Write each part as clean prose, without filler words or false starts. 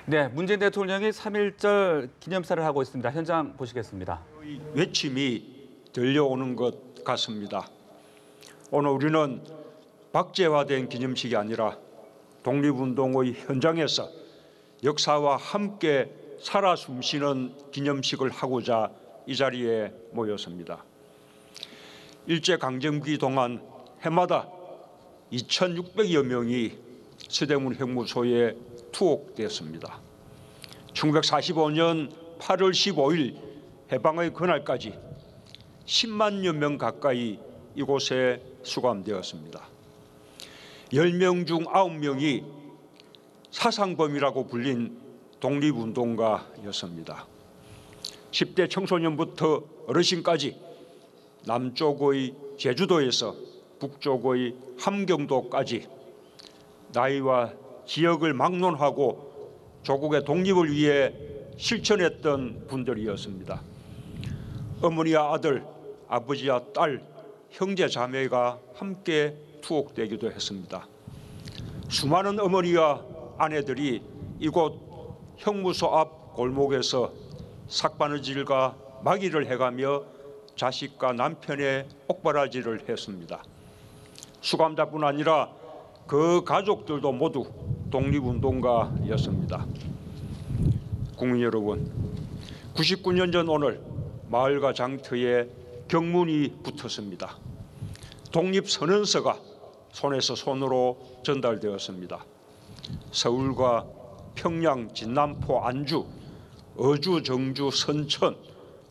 네, 문재인 대통령이 3.1절 기념사를 하고 있습니다. 현장 보시겠습니다. 외침이 들려오는 것 같습니다. 오늘 우리는 박제화된 기념식이 아니라 독립운동의 현장에서 역사와 함께 살아 숨쉬는 기념식을 하고자 이 자리에 모였습니다. 일제강점기 동안 해마다 2,600여 명이 서대문 형무소에 투옥되었습니다. 1945년 8월 15일 해방의 그날까지 10만여 명 가까이 이곳에 수감되었습니다. 10명 중 9명이 사상범이라고 불린 독립운동가였습니다. 10대 청소년부터 어르신까지 남쪽의 제주도에서 북쪽의 함경도까지 나이와 지역을 막론하고 조국의 독립을 위해 실천했던 분들이었습니다. 어머니와 아들, 아버지와 딸, 형제 자매가 함께 투옥되기도 했습니다. 수많은 어머니와 아내들이 이곳 형무소 앞 골목에서 삭바느질과 마기를 해가며 자식과 남편의 옥바라지를 했습니다. 수감자뿐 아니라 그 가족들도 모두 독립운동가였습니다. 국민 여러분, 99년 전 오늘 마을과 장터에 경문이 붙었습니다. 독립선언서가 손에서 손으로 전달되었습니다. 서울과 평양, 진남포, 안주, 어주, 정주, 선천,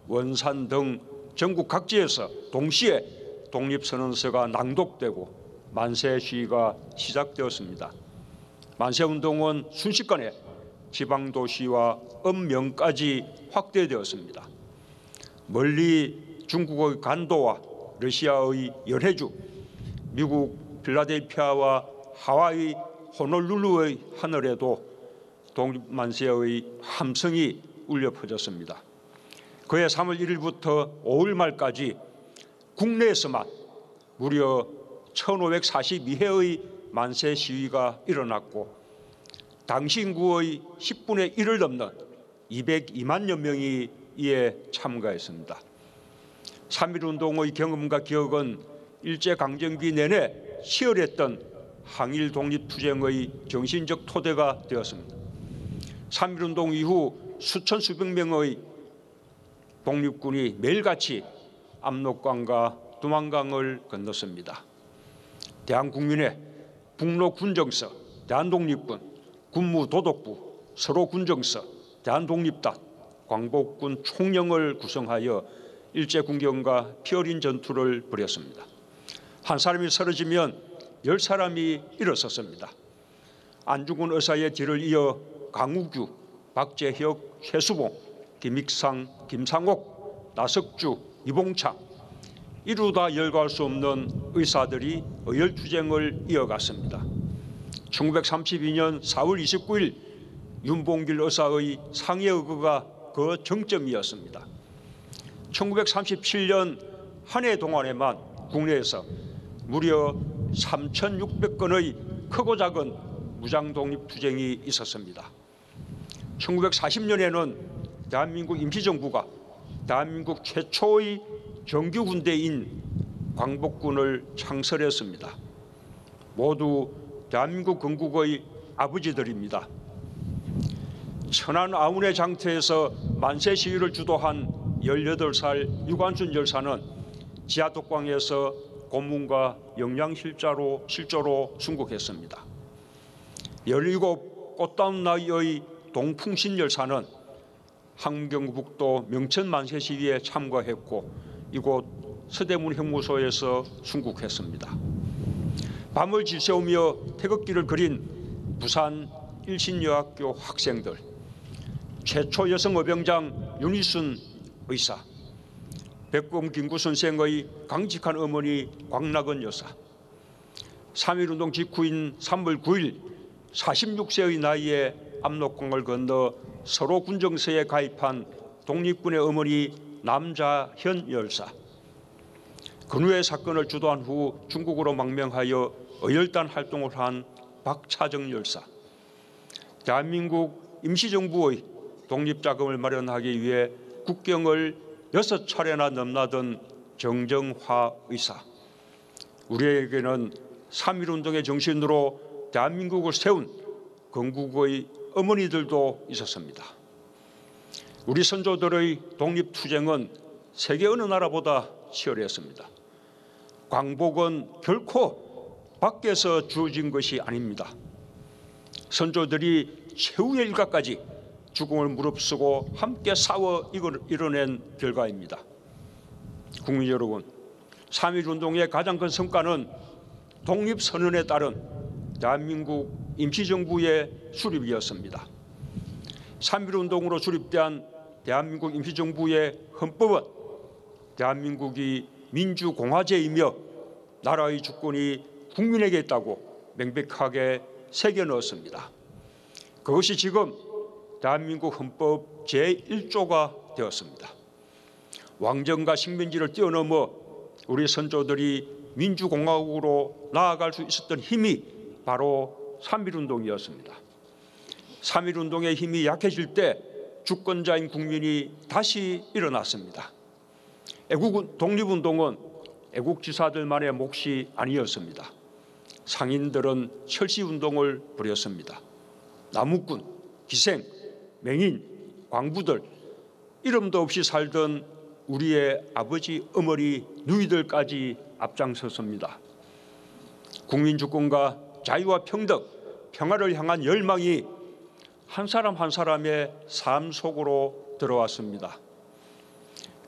원산 등 전국 각지에서 동시에 독립선언서가 낭독되고 만세 시위가 시작되었습니다. 만세운동은 순식간에 지방도시와 읍면까지 확대되었습니다. 멀리 중국의 간도와 러시아의 연해주, 미국 필라델피아와 하와이 호놀룰루의 하늘에도 독립만세의 함성이 울려 퍼졌습니다. 그해 3월 1일부터 5월 말까지 국내에서만 무려 1542회의 만세 시위가 일어났고 당시 인구의 10분의 1을 넘는 202만여 명이 이에 참가했습니다. 3.1운동의 경험과 기억은 일제강점기 내내 치열했던 항일 독립투쟁의 정신적 토대가 되었습니다. 3.1운동 이후 수천 수백 명의 독립군이 매일같이 압록강과 두만강을 건넜습니다. 대한국민회, 북로군정서, 대한독립군, 군무도독부, 서로군정서, 대한독립단, 광복군 총령을 구성하여 일제군경과 피 어린 전투를 벌였습니다. 한 사람이 쓰러지면 10사람이 일어섰습니다. 안중근 의사의 뒤를 이어 강우규, 박재혁, 최수봉, 김익상, 김상옥, 나석주, 이봉창, 이루다 열거할 수 없는 의사들이 의열투쟁을 이어갔습니다. 1932년 4월 29일 윤봉길 의사의 상해의거가 그 정점이었습니다. 1937년 한 해 동안에만 국내에서 무려 3,600건의 크고 작은 무장독립투쟁이 있었습니다. 1940년에는 대한민국 임시정부가 대한민국 최초의 정규군대인 광복군을 창설했습니다. 모두 대한민국 건국의 아버지들입니다. 천안 아운의 장터에서 만세 시위를 주도한 18살 유관순 열사는 지하독방에서 고문과 영양실조로 순국했습니다. 17 꽃다운 나이의 동풍신 열사는 함경북도 명천 만세 시위에 참가했고 이곳 서대문 형무소에서 순국했습니다. 밤을 지새우며 태극기를 그린 부산 일신여학교 학생들, 최초 여성 의병장 윤희순 의사, 백범 김구 선생의 강직한 어머니 광락은 여사, 3.1운동 직후인 3월 9일 46세의 나이에 압록강을 건너 서로 군정서에 가입한 독립군의 어머니 남자현 열사, 근후의 사건을 주도한 후 중국으로 망명하여 의열단 활동을 한 박차정 열사, 대한민국 임시정부의 독립자금을 마련하기 위해 국경을 6차례나 넘나든 정정화 의사. 우리에게는 3.1운동의 정신으로 대한민국을 세운 건국의 어머니들도 있었습니다. 우리 선조들의 독립투쟁은 세계 어느 나라보다 치열했습니다. 광복은 결코 밖에서 주어진 것이 아닙니다. 선조들이 최후의 일각까지 죽음을 무릅쓰고 함께 싸워 이뤄낸 결과입니다. 국민 여러분, 3.1운동의 가장 큰 성과는 독립선언에 따른 대한민국 임시정부의 수립이었습니다. 3.1운동으로 수립된 대한민국 임시정부의 헌법은 대한민국이 민주공화제이며 나라의 주권이 국민에게 있다고 명백하게 새겨 넣었습니다. 그것이 지금 대한민국 헌법 제1조가 되었습니다. 왕정과 식민지를 뛰어넘어 우리 선조들이 민주공화국으로 나아갈 수 있었던 힘이 바로 3.1운동이었습니다. 3.1운동의 힘이 약해질 때 주권자인 국민이 다시 일어났습니다. 독립운동은 애국지사들만의 몫이 아니었습니다. 상인들은 철시운동을 벌였습니다. 나무꾼, 기생, 맹인, 광부들, 이름도 없이 살던 우리의 아버지, 어머니, 누이들까지 앞장섰습니다. 국민주권과 자유와 평등, 평화를 향한 열망이 한 사람 한 사람의 삶 속으로 들어왔습니다.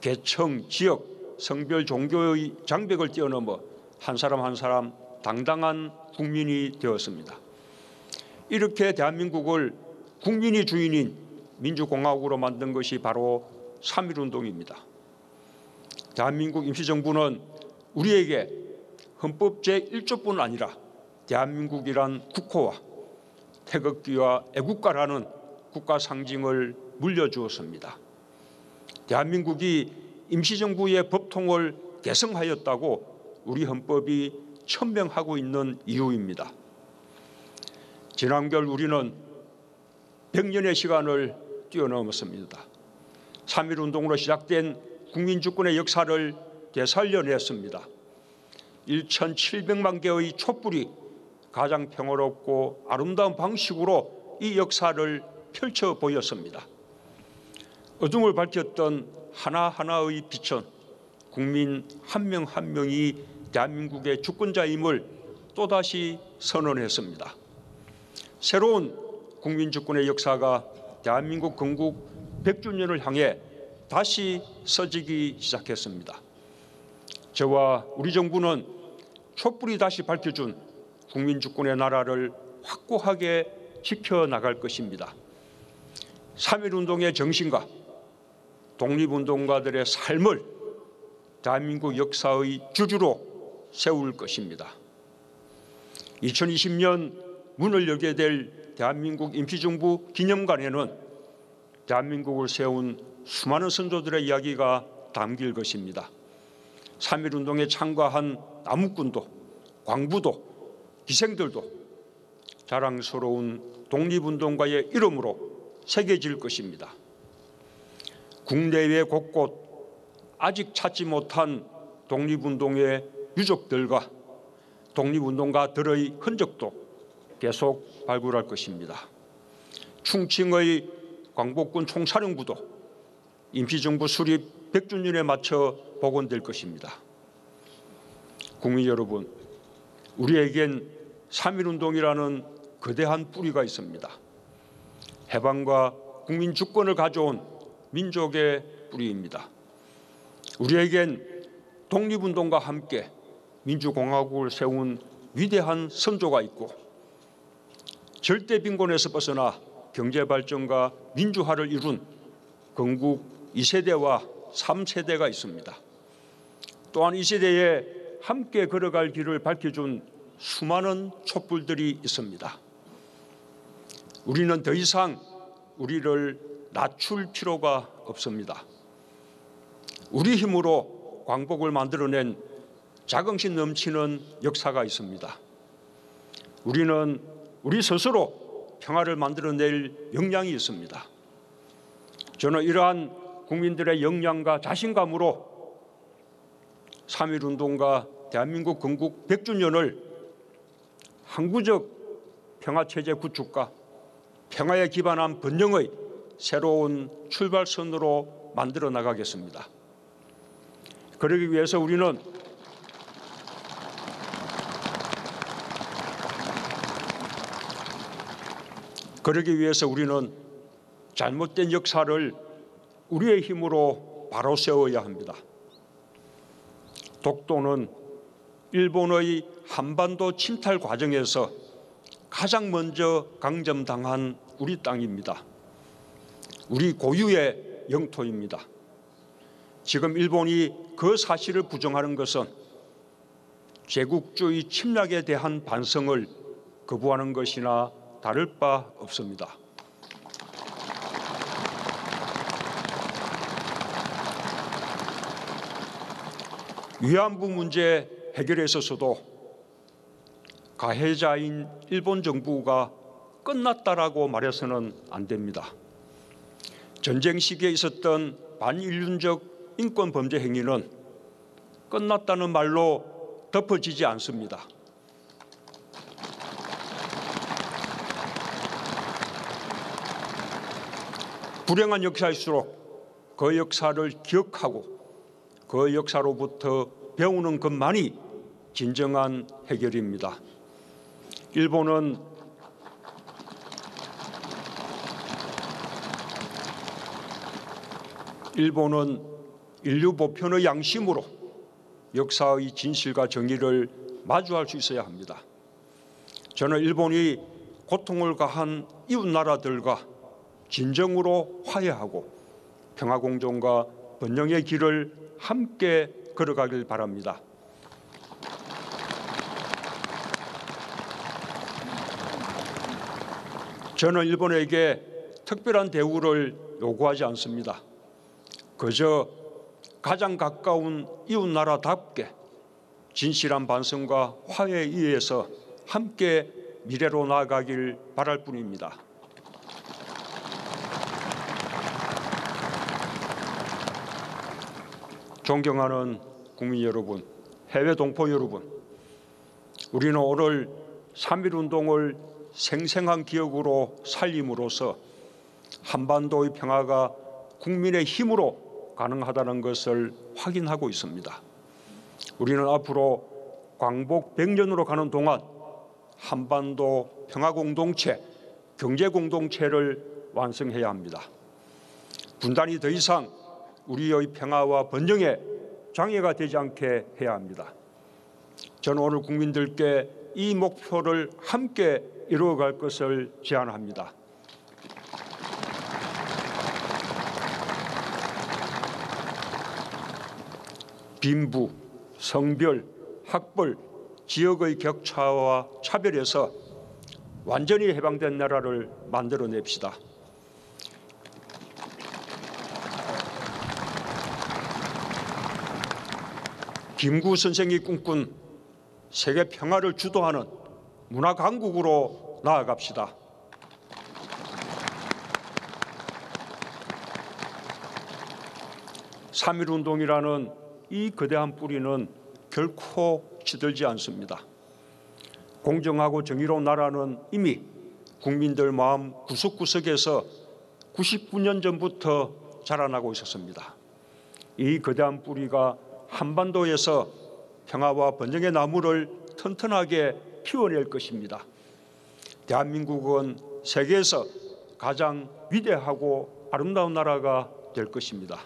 계층, 지역, 성별, 종교의 장벽을 뛰어넘어 한 사람 한 사람 당당한 국민이 되었습니다. 이렇게 대한민국을 국민이 주인인 민주공화국으로 만든 것이 바로 3.1운동입니다. 대한민국 임시정부는 우리에게 헌법 제1조뿐 아니라 대한민국이란 국호와 태극기와 애국가라는 국가 상징을 물려주었습니다. 대한민국이 임시정부의 법통을 계승하였다고 우리 헌법이 천명하고 있는 이유입니다. 지난 겨울 우리는 100년의 시간을 뛰어넘었습니다. 3.1운동으로 시작된 국민주권의 역사를 되살려냈습니다. 1,700만 개의 촛불이 가장 평화롭고 아름다운 방식으로 이 역사를 펼쳐 보였습니다. 어둠을 밝혔던 하나하나의 빛은 국민 한 명 한 명이 대한민국의 주권자임을 또다시 선언했습니다. 새로운 국민주권의 역사가 대한민국 건국 100주년을 향해 다시 써지기 시작했습니다. 저와 우리 정부는 촛불이 다시 밝혀준 국민주권의 나라를 확고하게 지켜나갈 것입니다. 3.1운동의 정신과 독립운동가들의 삶을 대한민국 역사의 주주로 세울 것입니다. 2020년 문을 열게 될 대한민국 임시정부 기념관에는 대한민국을 세운 수많은 선조들의 이야기가 담길 것입니다. 3.1운동에 참가한 나무꾼도 광부도 기생들도 자랑스러운 독립운동가의 이름으로 새겨질 것입니다. 국내외 곳곳 아직 찾지 못한 독립운동의 유적들과 독립운동가들의 흔적도 계속 발굴할 것입니다. 충칭의 광복군 총사령부도 임시정부 수립 100주년에 맞춰 복원될 것입니다. 국민 여러분, 우리에겐 3.1운동이라는 거대한 뿌리가 있습니다. 해방과 국민주권을 가져온 민족의 뿌리입니다. 우리에겐 독립운동과 함께 민주공화국을 세운 위대한 선조가 있고 절대 빈곤에서 벗어나 경제발전과 민주화를 이룬 건국 2세대와 3세대가 있습니다. 또한 이 세대에 함께 걸어갈 길을 밝혀준 수많은 촛불들이 있습니다. 우리는 더 이상 우리를 낮출 필요가 없습니다. 우리 힘으로 광복을 만들어낸 자긍심 넘치는 역사가 있습니다. 우리는 우리 스스로 평화를 만들어낼 역량이 있습니다. 저는 이러한 국민들의 역량과 자신감으로 3.1운동과 대한민국 건국 100주년을 항구적 평화체제 구축과 평화에 기반한 번영의 새로운 출발선으로 만들어 나가겠습니다. 그러기 위해서 우리는 잘못된 역사를 우리의 힘으로 바로 세워야 합니다. 독도는 일본의 한반도 침탈 과정에서 가장 먼저 강점당한 우리 땅입니다. 우리 고유의 영토입니다. 지금 일본이 그 사실을 부정하는 것은 제국주의 침략에 대한 반성을 거부하는 것이나 다를 바 없습니다. 위안부 문제 해결에 있어서도 가해자인 일본 정부가 끝났다라고 말해서는 안 됩니다. 전쟁 시기에 있었던 반인륜적 인권 범죄 행위는 끝났다는 말로 덮어지지 않습니다. 불행한 역사일수록 그 역사를 기억하고 그 역사로부터 배우는 것만이 진정한 해결입니다. 일본은 인류 보편의 양심으로 역사의 진실과 정의를 마주할 수 있어야 합니다. 저는 일본이 고통을 가한 이웃 나라들과 진정으로 화해하고 평화공존과 번영의 길을 함께 걸어가길 바랍니다. 저는 일본에게 특별한 대우를 요구하지 않습니다. 그저 가장 가까운 이웃 나라답게 진실한 반성과 화해에 의해서 함께 미래로 나아가길 바랄 뿐입니다. 존경하는 국민 여러분, 해외 동포 여러분, 우리는 오늘 3.1운동을 생생한 기억으로 살림으로써 한반도의 평화가 국민의 힘으로 가능하다는 것을 확인하고 있습니다. 우리는 앞으로 광복 100년으로 가는 동안 한반도 평화공동체, 경제공동체를 완성해야 합니다. 분단이 더 이상 우리의 평화와 번영에 장애가 되지 않게 해야 합니다. 저는 오늘 국민들께 이 목표를 함께 이루어갈 것을 제안합니다. 빈부, 성별, 학벌, 지역의 격차와 차별에서 완전히 해방된 나라를 만들어냅시다. 김구 선생이 꿈꾼 세계 평화를 주도하는 문화 강국으로 나아갑시다. (3.1운동이라는) 이 거대한 뿌리는 결코 시들지 않습니다. 공정하고 정의로운 나라는 이미 국민들 마음 구석구석에서 99년 전부터 자라나고 있었습니다. 이 거대한 뿌리가 한반도에서 평화와 번영의 나무를 튼튼하게 피워낼 것입니다. 대한민국은 세계에서 가장 위대하고 아름다운 나라가 될 것입니다.